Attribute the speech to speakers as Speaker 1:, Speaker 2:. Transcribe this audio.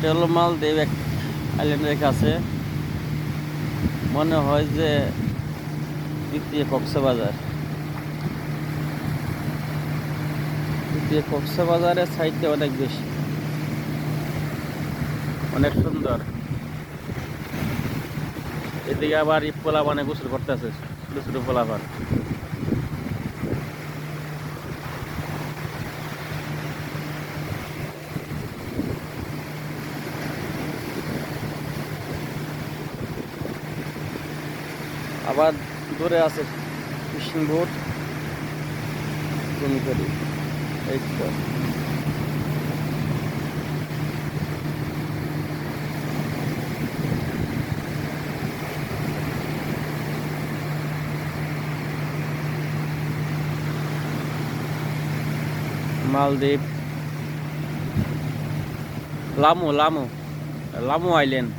Speaker 1: এটা হলো মালদ্বীপ এক আইল্যান্ডের কাছে, মনে হয় যে দ্বিতীয় কক্সবাজার। দ্বিতীয় কক্সবাজারের সাইডটা অনেক বেশি, অনেক সুন্দর। এদিকে আবার পোলাপানে গোসল করতেছে, ছোট ছোট পোলাপান। আবার দূরে আছে ফিশিং বোট, এই তো। মালদ্বীপ, লামু লামু লামু আইল্যান্ড।